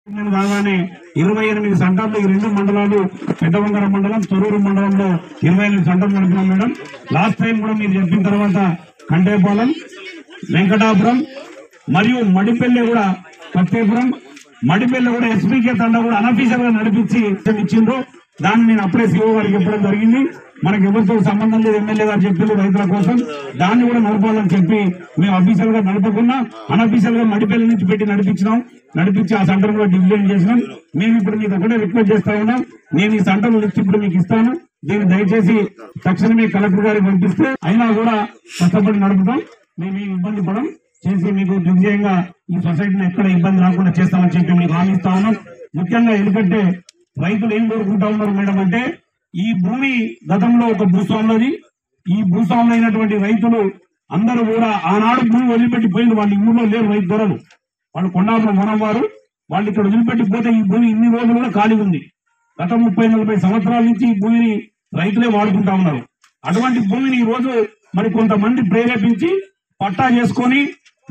కాగానే 28 సెంటర్లు ఈ 2 మండలాలు పెద్దవంగర మండలం తొర్రూరు మండలంలో 28 సెంటర్లు నడిపినాం మేడం. లాస్ట్ టైం కూడా మీరు చెప్పిన తర్వాత కంటేపాలెం, వెంకటాపురం మరియు మడిపల్లి కూడా పత్తేపురం, మడిపల్లి కూడా ఎస్పీకే తండా కూడా అనఫీషియల్ గా నడిపించి ఇచ్చిండ్రు. దాన్ని నేను అప్పుడే సీఓ గారికి చెప్పడం జరిగింది. మనకి ఎవరితో సంబంధం లేదు, ఎమ్మెల్యే గారు చెప్పింది రైతుల కోసం దాన్ని కూడా నడపాలని చెప్పి మేము అఫీషియల్ గా నడపకుండా అనఫీషియల్ గా మడిపల్లి నుంచి పెట్టి నడిపించి ఆ సెంటర్ కూడా డివిజన్ చేసినాం. మేము ఇప్పుడు మీకు ఒకటే రిక్వెస్ట్ చేస్తా ఉన్నాం, నేను ఈ సెంటర్ లిస్ట్ ఇప్పుడు మీకు ఇస్తాను. దీన్ని దయచేసి తక్షణమే కలెక్టర్ గారికి పంపిస్తే అయినా కూడా కష్టపడి నడుపుతాం. మేము ఇబ్బంది పడం చేసి మీకు దిగ్విజయంగా ఈ సొసైటీని ఎక్కడ ఇబ్బంది రాకుండా చేస్తామని చెప్పి మీకు హామీ ఇస్తా ఉన్నాం. ముఖ్యంగా ఎందుకంటే రైతులు ఏం కోరుకుంటా ఉన్నారు మేడం అంటే, ఈ భూమి గతంలో ఒక భూస్వాములది. ఈ భూస్వాములు అయినటువంటి రైతులు అందరూ కూడా ఆనాడు భూమి వదిలిపెట్టిపోయింది. వాళ్ళ ఇల్లులో లేరు రైతు ధరలు, వాళ్ళు కొండాపురం మనం వారు వాళ్ళు ఇక్కడ వదిలిపెట్టిపోతే ఈ భూమి ఇన్ని రోజులు కూడా ఖాళీ ఉంది. గత 30-40 సంవత్సరాల నుంచి ఈ భూమిని రైతులే వాడుకుంటా ఉన్నారు. అటువంటి భూమిని ఈ రోజు మరి కొంతమంది ప్రేరేపించి పట్టా చేసుకొని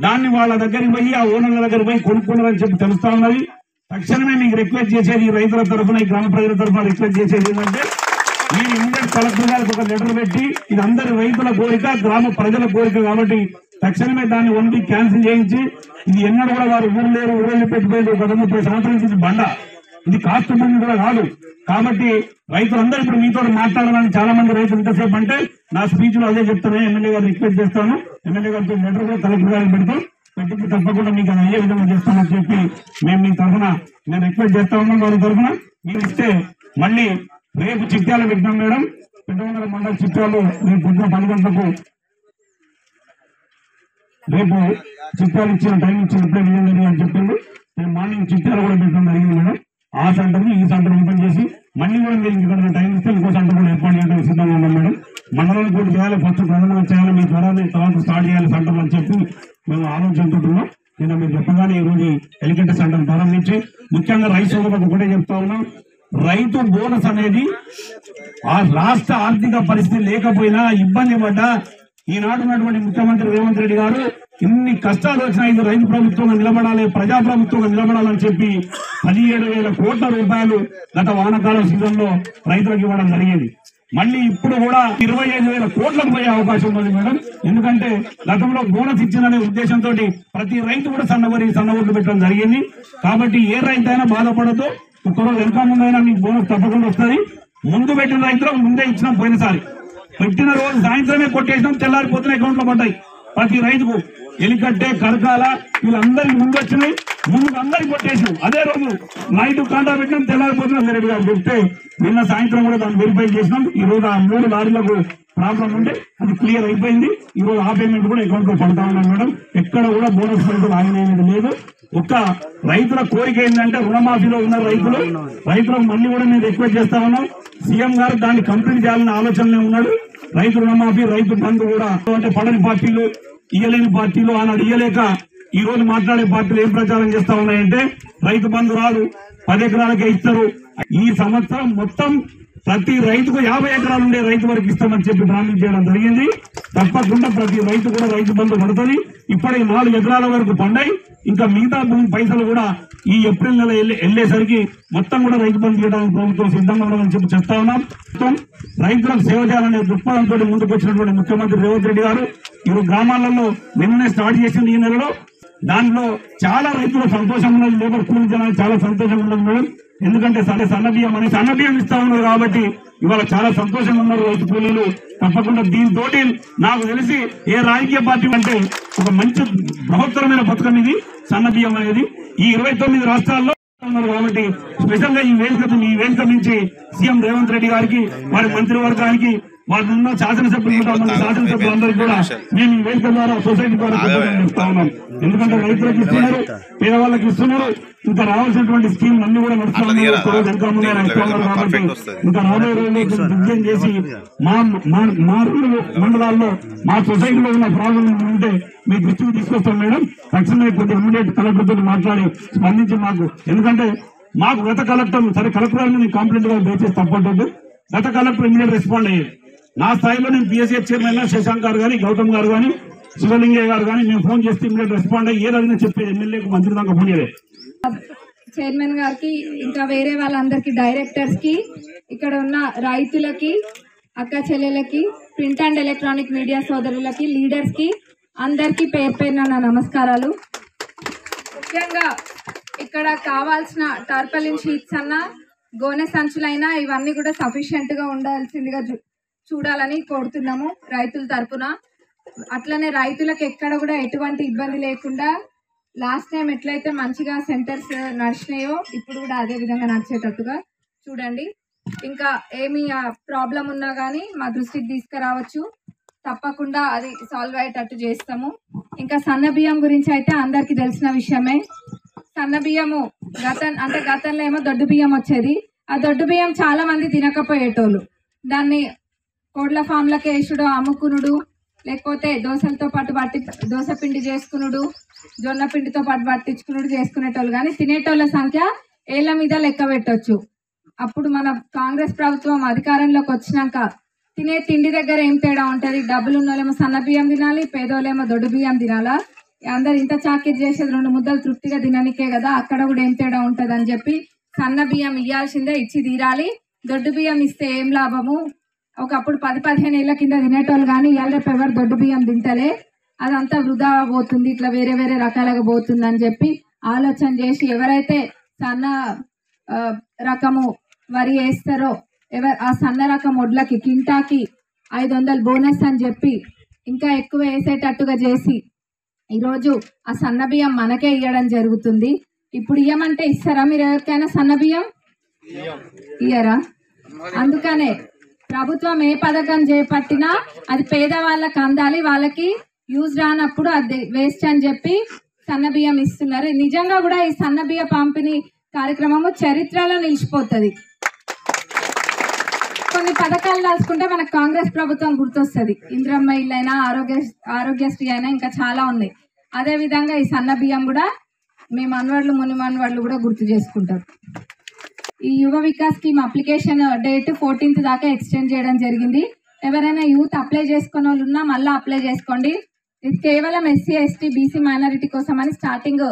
దాన్ని వాళ్ళ దగ్గరికి పోయి ఆ ఓనర్ల దగ్గర పోయి కొనుక్కున్నారని చెప్పి తెలుస్తా ఉన్నది. తక్షణమే మీకు రిక్వెస్ట్ చేసేది ఈ రైతుల తరఫున, ఈ గ్రామ ప్రజల తరఫున రిక్వెస్ట్ చేసేది ఏంటంటే, మీరు ఇమ్మీడియట్ కలెక్టర్ గారికి ఒక లెటర్ పెట్టి ఇది అందరి రైతుల కోరిక, గ్రామ ప్రజల కోరిక కాబట్టి తక్షణమే దాన్ని వండి క్యాన్సిల్ చేయించి, ఇది ఎన్నడూ కూడా వారు ఊరు లేరు ఊళ్ళని పెట్టిపోయింది. గత 30 సంవత్సరాల నుంచి బండ, ఇది కాస్త భూమి కూడా కాదు. కాబట్టి రైతులందరూ ఇప్పుడు మీతో మాట్లాడాలని చాలా మంది రైతులు ఎంతసేపు అంటే నా స్పీచ్ లో అదే చెప్తాను. ఎమ్మెల్యే గారు రిక్వెస్ట్ చేస్తాను, ఎమ్మెల్యే గారితో లెటర్ కూడా కలెక్టర్ గారికి పెడతాం, పెట్టి తప్పకుండా మీకు అది అయ్యే విధంగా చేస్తామని చెప్పి మేము మీ తరఫున నేను రిక్వెస్ట్ చేస్తా ఉన్నాం. వారి తరఫున మీరు ఇస్తే మళ్ళీ రేపు చిట్యాల పెట్టినాం మేడం. పెద్దవంగర మండల చిట్యాలు రేపు పొద్దున 10 గంటలకు రేపు చిట్యాలు ఇచ్చిన టైం ఇచ్చినప్పుడే విజయం అని చెప్పింది. మేము మార్నింగ్ చిట్యాలు కూడా పెట్టడం జరిగింది మేడం. ఆ సెంటర్ ఈ సెంటర్ ఓపెన్ చేసి మళ్ళీ కూడా మీరు ఇక్కడ టైం ఇస్తే ఇంకో సెంటర్ కూడా ఏర్పాటు చేయడానికి సిద్ధంగా ఉన్నాం మేడం. మండలం కూడా చేయాలి, ఫస్ట్ ప్రధానంగా చేయాలి, మీ త్వరగా తర్వాత స్టార్ట్ చేయాలి సెంటర్ అని చెప్పి మేము ఆలోచించుకుంటున్నాం. నిన్న మీరు చెప్పగానే ఈ రోజు హెలికాప్టర్ సెంటర్ ప్రారంభించి ముఖ్యంగా రైతు సోదరులకు ఒకటే చెప్తా ఉన్నాం, రైతు బోనస్ అనేది ఆ రాష్ట్ర ఆర్థిక పరిస్థితి లేకపోయినా ఇబ్బంది పడ్డా ఈనాడు ఉన్నటువంటి ముఖ్యమంత్రి రేవంత్ రెడ్డి గారు ఇన్ని కష్టాలు వచ్చినా ఇది రైతు ప్రభుత్వంగా నిలబడాలి, ప్రజా ప్రభుత్వంగా నిలబడాలని చెప్పి 17,000 కోట్ల రూపాయలు గత వానాకాలం సీజన్ లో రైతులకు ఇవ్వడం జరిగింది. మళ్ళీ ఇప్పుడు కూడా 25,000 కోట్లకు పోయే అవకాశం ఉంది మేడం. ఎందుకంటే గతంలో బోనస్ ఇచ్చిందనే ఉద్దేశంతో ప్రతి రైతు కూడా సన్నవడ్లు పెట్టడం జరిగింది. కాబట్టి ఏ రైతు అయినా బాధపడదు, ఒక్కరోజు వెనక ముందైనా మీకు బోనస్ తప్పకుండా వస్తుంది. ముందు పెట్టిన రైతులకు ముందే ఇచ్చినాం, పోయినసారి పెట్టిన రోజు సాయంత్రమే కొట్టేసినాం, తెల్లారిపోతున్న అకౌంట్ లో పడ్డాయి ప్రతి రైతుకు. ఎలికట్టే, కరకాల వీళ్ళందరికి ముందు వచ్చినాయి, ముందు అందరికి కొట్టేసినాం. అదే రోజు నైట్ కాంటా పెట్టినాం, తెల్లారిపోతున్నాం. రెడ్డి గారు చెప్తే నిన్న సాయంత్రం కూడా దాన్ని వెరిఫై చేసినాం. ఈ రోజు ఆ 3 లారీలకు ప్రాబ్లం ఉంటే అది క్లియర్ అయిపోయింది. ఈ రోజు ఆ పేమెంట్ కూడా అకౌంట్ లో పడతా ఉన్నాం మేడం. ఎక్కడ కూడా బోనస్ పేమెంట్ ఆగినది లేదు. ఒక్క రైతుల కోరిక ఏంటంటే రుణమాఫీలో ఉన్న రైతులకు మళ్ళీ కూడా మేము రిక్వెస్ట్ చేస్తా ఉన్నాం. సీఎం గారు దాన్ని కంప్లీట్ చేయాలన్న ఆలోచనలో ఉన్నాడు. రైతు రుణమాఫీ, రైతు బంధు కూడా అంటే పడని పార్టీలు, ఇయ్యలేని పార్టీలు ఆనాడు ఇయ్యలేక ఈ రోజు మాట్లాడే పార్టీలు ఏం ప్రచారం చేస్తా ఉన్నాయంటే రైతు బంధు రాదు, 10 ఎకరాలకే ఇస్తారు. ఈ సంవత్సరం మొత్తం ప్రతి రైతుకు 50 ఎకరాలు ఉండే రైతు వరకు ఇస్తామని చెప్పి ప్రామిస్ చేయడం జరిగింది. తప్పకుండా ప్రతి రైతు కూడా రైతు బంధు పడుతుంది. ఇప్పటికి 4 ఎకరాల వరకు పండాయి. ఇంకా మిగతా భూమి పైసలు కూడా ఈ ఏప్రిల్ నెల వెళ్లేసరికి మొత్తం కూడా రైతు బంధు చేయడానికి ప్రభుత్వం సిద్ధంగా ఉండదని చెప్పి చెప్తా ఉన్నాం. రైతులకు సేవ చేయాలనే దృక్పథంతో ముందుకు వచ్చినటువంటి ముఖ్యమంత్రి రేవంత్ రెడ్డి గారు ఇరు గ్రామాలలో నిన్ననే స్టార్ట్ చేసింది ఈ నెలలో. దాంట్లో చాలా రైతులు సంతోషం ఉన్నది, లేబర్ కూలించడానికి చాలా సంతోషం ఉన్నది మేడం. ఎందుకంటే సన్నబియ్యం ఇస్తా ఉన్నారు కాబట్టి ఇవాళ చాలా సంతోషంగా ఉన్నారు రైతు కూలీలు. తప్పకుండా దీంతో నాకు తెలిసి ఏ రాజకీయ పార్టీ అంటే ఒక మంచి బృహత్తరమైన పథకం ఇది సన్నబియ్యం అనేది. ఈ 29 రాష్ట్రాల్లో ఉన్నారు కాబట్టి స్పెషల్ గా ఈ వేదిక నుంచి సీఎం రేవంత్ రెడ్డి గారికి, వారి మంత్రివర్గానికి, వారి ఉన్న శాసనసభ్యులందరికీ కూడా మేము ఈ వేదిక ద్వారా సొసైటీ ద్వారా ఇస్తా ఉన్నాం. ఎందుకంటే రైతులకు ఇస్తున్నారు, పేదవాళ్ళకి ఇస్తున్నారు, ఇంకా రావాల్సినటువంటి స్కీమ్ అన్ని కూడా నడుస్తా ఉన్నారు. కాబట్టి ఇంకా రాబోయే రోజుల్లో విజయం చేసి మా మండలాల్లో మా సొసైటీలో ఉన్న ప్రాబ్లం ఉంటే మీ దృష్టికి తీసుకొస్తాం మేడం. తక్షణమే కొద్దిగా ఇమ్మీడియట్ కలెక్టర్ తో మాట్లాడి స్పందించి మాకు, ఎందుకంటే మాకు గత కలెక్టర్ సరే కలెక్టర్ గారిని కంప్లైంట్ గా దయచేసి తప్పట్లేదు. గత కలెక్టర్ ఇమ్మీడియట్ రెస్పాండ్ అయ్యేది. నా స్థాయిలో నేను PSF చైర్మన్ శశాంక్ గారు కానీ, గౌతమ్ గారు కానీ, శివలింగయ్య గారు కానీ మేము ఫోన్ చేస్తే ఇమ్మీడియట్ రెస్పాండ్ అయ్యి ఏదైనా చెప్పేది. ఎమ్మెల్యేకు మంత్రి దాకా ఫోన్ చేయలేదు. చైర్మన్ గారికి, ఇంకా వేరే వాళ్ళందరికీ, డైరెక్టర్స్కి, ఇక్కడ ఉన్న రైతులకి, అక్క చెల్లెలకి, ప్రింట్ అండ్ ఎలక్ట్రానిక్ మీడియా సోదరులకి, లీడర్స్కి అందరికీ పేరు పేరున నా నమస్కారాలు. ముఖ్యంగా ఇక్కడ కావాల్సిన టార్పలిన్ షీట్స్ అన్న, గోనె సంచులైనా ఇవన్నీ కూడా సఫిషియెంట్గా ఉండాల్సిందిగా చూడాలని కోరుతున్నాము రైతుల తరపున. అట్లనే రైతులకు ఎక్కడ కూడా ఎటువంటి ఇబ్బంది లేకుండా లాస్ట్ టైం ఎట్లయితే మంచిగా సెంటర్స్ నడిచినాయో ఇప్పుడు కూడా అదే విధంగా నడిచేటట్టుగా చూడండి. ఇంకా ఏమి ప్రాబ్లం ఉన్నా కానీ మా దృష్టికి తీసుకురావచ్చు, తప్పకుండా అది సాల్వ్ అయ్యేటట్టు చేస్తాము. ఇంకా సన్న బియ్యం గురించి అయితే అందరికీ తెలిసిన విషయమే. సన్న బియ్యము గతంలో ఏమో దొడ్డు బియ్యం వచ్చేది. ఆ దొడ్డు బియ్యం చాలా మంది తినకపోయేటోళ్ళు. దాన్ని కోడ్ల ఫామ్లకి వేసుడు, అమ్ముకునుడు, లేకపోతే దోశలతో పాటు దోశ పిండి చేసుకునుడు, జొన్న పిండితో పాటు పట్టించుకునుడు చేసుకునేటోళ్ళు. కానీ తినేటోళ్ళ సంఖ్య ఏళ్ళ మీద లెక్క పెట్టొచ్చు. అప్పుడు మన కాంగ్రెస్ ప్రభుత్వం అధికారంలోకి వచ్చినాక తినే తిండి దగ్గర ఏం తేడా ఉంటుంది? డబ్బులు ఉన్నోళ్ళేమో సన్న బియ్యం తినాలి, పేదోళ్ళేమో దొడ్డు బియ్యం తినాలా? అందరు ఇంత చాకిరి చేసేది 2 ముద్దలు తృప్తిగా తిననికే కదా, అక్కడ కూడా ఏం తేడా ఉంటుంది అని చెప్పి సన్న బియ్యం ఇవ్వాల్సిందే, ఇచ్చి తీరాలి. దొడ్డు బియ్యం ఇస్తే ఏం లాభము? ఒకప్పుడు 10-15 ఏళ్ల కింద తినేటోళ్ళు కానీ ఇవాళ రేపు ఎవరు దొడ్డు బియ్యం తింటలే, అదంతా వృధా పోతుంది, ఇట్లా వేరే వేరే రకాలుగా పోతుంది అని చెప్పి ఆలోచన చేసి ఎవరైతే సన్న రకము వరి వేస్తారో ఆ సన్న రకం వడ్లకి కింటాకి 500 బోనస్ అని చెప్పి ఇంకా ఎక్కువ వేసేటట్టుగా చేసి ఈరోజు ఆ సన్న బియ్యం మనకే ఇవ్వడం జరుగుతుంది. ఇప్పుడు ఇయ్యమంటే ఇస్తారా మీరు ఎవరికైనా సన్న బియ్యం? ఇయ్యరా? అందుకనే ప్రభుత్వం ఏ పథకం చేపట్టినా అది పేదవాళ్ళకి అందాలి, వాళ్ళకి యూజ్ రానప్పుడు అది వేస్ట్ అని చెప్పి సన్న బియ్యం ఇస్తున్నారు. నిజంగా కూడా ఈ సన్న బియ్య పంపిణీ కార్యక్రమము చరిత్రలో నిలిచిపోతుంది. కొన్ని పథకాలు రాసుకుంటే మనకు కాంగ్రెస్ ప్రభుత్వం గుర్తొస్తుంది. ఇందిరమ్మ ఇల్లు అయినా, ఆరోగ్యశ్రీ అయినా, ఇంకా చాలా ఉన్నాయి. అదే విధంగా ఈ సన్న బియ్యం కూడా మీ మనవాళ్ళు ముని మనవాళ్ళు కూడా గుర్తు చేసుకుంటారు. ఈ యువ Vikas scheme application date 14th దాకా ఎక్స్టెండ్ చేయడం జరిగింది. ఎవరైనా యూత్ అప్లై చేసుకున్న వాళ్ళు ఉన్నా మళ్ళీ అప్లై చేసుకోండి. ఇది కేవలం SC, ST, BC మైనారిటీ కోసం అని స్టార్టింగ్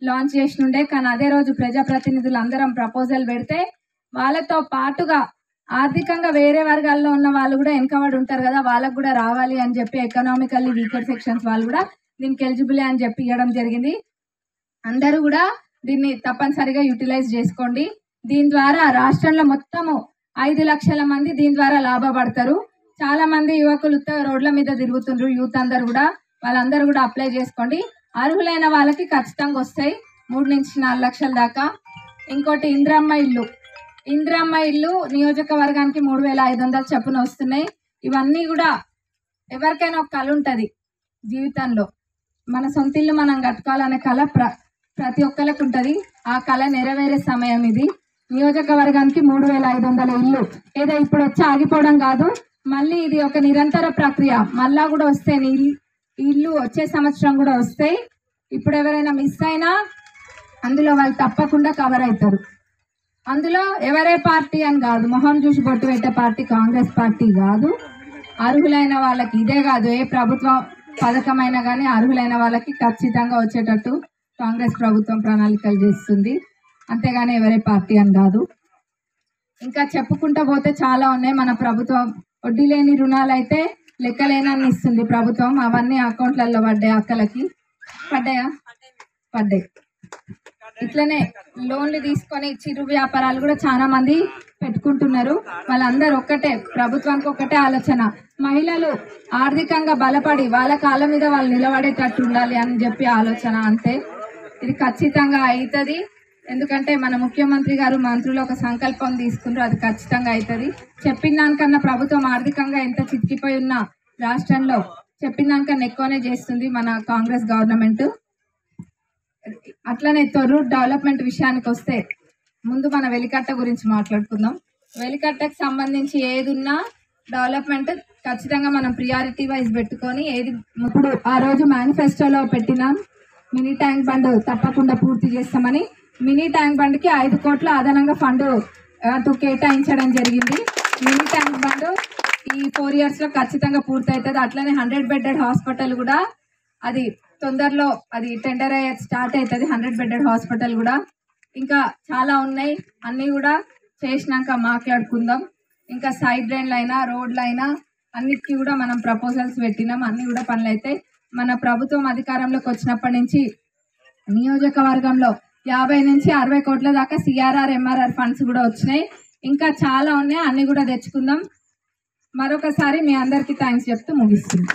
లాంచ్ చేసినుండే. కానీ అదే రోజు ప్రజాప్రతినిధులు అందరం ప్రపోజల్ పెడితే వాళ్ళతో పాటుగా ఆర్థికంగా వేరే వర్గాల్లో ఉన్న వాళ్ళు కూడా వెనకబడి ఉంటారు కదా, వాళ్ళకు కూడా రావాలి అని చెప్పి ఎకనామికల్లీ వీకర్ సెక్షన్స్ వాళ్ళు కూడా దీనికి ఎలిజిబుల్ అని చెప్పి ఇవ్వడం జరిగింది. అందరూ కూడా దీన్ని తప్పనిసరిగా యూటిలైజ్ చేసుకోండి. దీని ద్వారా రాష్ట్రంలో మొత్తము 5 లక్షల మంది దీని ద్వారా లాభపడతారు. చాలా మంది యువకులు రోడ్ల మీద తిరుగుతుండ్రు, యూత్ అందరు కూడా, వాళ్ళందరూ కూడా అప్లై చేసుకోండి. అర్హులైన వాళ్ళకి ఖచ్చితంగా వస్తాయి 3 నుంచి 4 లక్షల దాకా. ఇంకోటి ఇందిరమ్మ ఇల్లు నియోజకవర్గానికి 3500 చొప్పున వస్తున్నాయి. ఇవన్నీ కూడా ఎవరికైనా ఒక కళ ఉంటుంది జీవితంలో, మన సొంత ఇల్లు మనం కట్టుకోవాలనే కళ ప్రతి ఒక్కరికి ఉంటుంది. ఆ కళ నెరవేరే సమయం ఇది. నియోజకవర్గానికి 3500 ఇల్లు ఏదో ఇప్పుడు వచ్చి ఆగిపోవడం కాదు, మళ్ళీ ఇది ఒక నిరంతర ప్రక్రియ. మళ్ళా కూడా వస్తాయి ఇల్లు, వచ్చే సంవత్సరం కూడా వస్తాయి. ఇప్పుడు ఎవరైనా మిస్ అయినా అందులో వాళ్ళు తప్పకుండా కవర్ అవుతారు. అందులో ఎవరే పార్టీ అని కాదు, మొహం చూసి బొట్టు పెట్టే పార్టీ కాంగ్రెస్ పార్టీ కాదు. అర్హులైన వాళ్ళకి, ఇదే కాదు ఏ ప్రభుత్వం పథకమైనా కానీ అర్హులైన వాళ్ళకి ఖచ్చితంగా వచ్చేటట్టు కాంగ్రెస్ ప్రభుత్వం ప్రణాళికలు చేస్తుంది, అంతేగాని ఎవరే పార్టీ అని కాదు. ఇంకా చెప్పుకుంటూ పోతే చాలా ఉన్నాయి. మన ప్రభుత్వం వడ్డీ లేని రుణాలు అయితే లెక్కలేనని ఇస్తుంది ప్రభుత్వం. అవన్నీ అకౌంట్లలో పడ్డాయి, అక్కలకి పడ్డాయి. ఇట్లనే లోన్లు తీసుకొని చిరు వ్యాపారాలు కూడా చాలా మంది పెట్టుకుంటున్నారు. వాళ్ళందరూ ఒక్కటే, ప్రభుత్వానికి ఒక్కటే ఆలోచన, మహిళలు ఆర్థికంగా బలపడి వాళ్ళ కాళ్ళ మీద వాళ్ళు నిలబడేటట్టు ఉండాలి అని చెప్పి ఆలోచన, అంతే. ఇది ఖచ్చితంగా అవుతుంది. ఎందుకంటే మన ముఖ్యమంత్రి గారు, మంత్రులు ఒక సంకల్పం తీసుకున్నారు, అది ఖచ్చితంగా అవుతుంది. చెప్పిన దానికన్నా ప్రభుత్వం ఆర్థికంగా ఎంత చితికిపోయి ఉన్నా రాష్ట్రంలో చెప్పిన దానికన్నా ఎక్కువనే చేస్తుంది మన కాంగ్రెస్ గవర్నమెంట్. అట్లనే తొర్రూరు డెవలప్మెంట్ విషయానికి వస్తే ముందు మన వెలికట్ట గురించి మాట్లాడుకుందాం. వెలికట్టకు సంబంధించి ఏది ఉన్నా డెవలప్మెంట్ ఖచ్చితంగా మనం ప్రియారిటీ వైజ్ పెట్టుకొని ఏది ఇప్పుడు ఆ రోజు మేనిఫెస్టోలో పెట్టినాం. మినీ ట్యాంక్ బండ్ తప్పకుండా పూర్తి చేస్తామని. మినీ ట్యాంక్ బండ్కి 5 కోట్ల అదనంగా ఫండ్ కేటాయించడం జరిగింది. మినీ ట్యాంక్ బండ్ ఈ 4 years లో ఖచ్చితంగా పూర్తి అవుతుంది. అట్లనే 100 bedded హాస్పిటల్ కూడా అది తొందరలో అది టెండర్ అయ్యే స్టార్ట్ అవుతుంది. 100 bedded హాస్పిటల్ కూడా ఇంకా చాలా ఉన్నాయి, అన్నీ కూడా చేసినాక మాట్లాడుకుందాం. ఇంకా సైడ్ డ్రైన్లు అయినా రోడ్లు అయినా అన్నిటికీ కూడా మనం ప్రపోజల్స్ పెట్టినాం, అన్నీ కూడా పనులు అయితే. మన ప్రభుత్వం అధికారంలోకి వచ్చినప్పటి నుంచి నియోజకవర్గంలో 50 నుంచి 60 కోట్ల దాకా సిఆర్ఆర్ ఎంఆర్ఆర్ ఫండ్స్ కూడా వచ్చినాయి. ఇంకా చాలా ఉన్నాయి, అన్నీ కూడా తెచ్చుకుందాం. మరొకసారి మీ అందరికీ థ్యాంక్స్ చెప్తూ ముగిస్తుంది.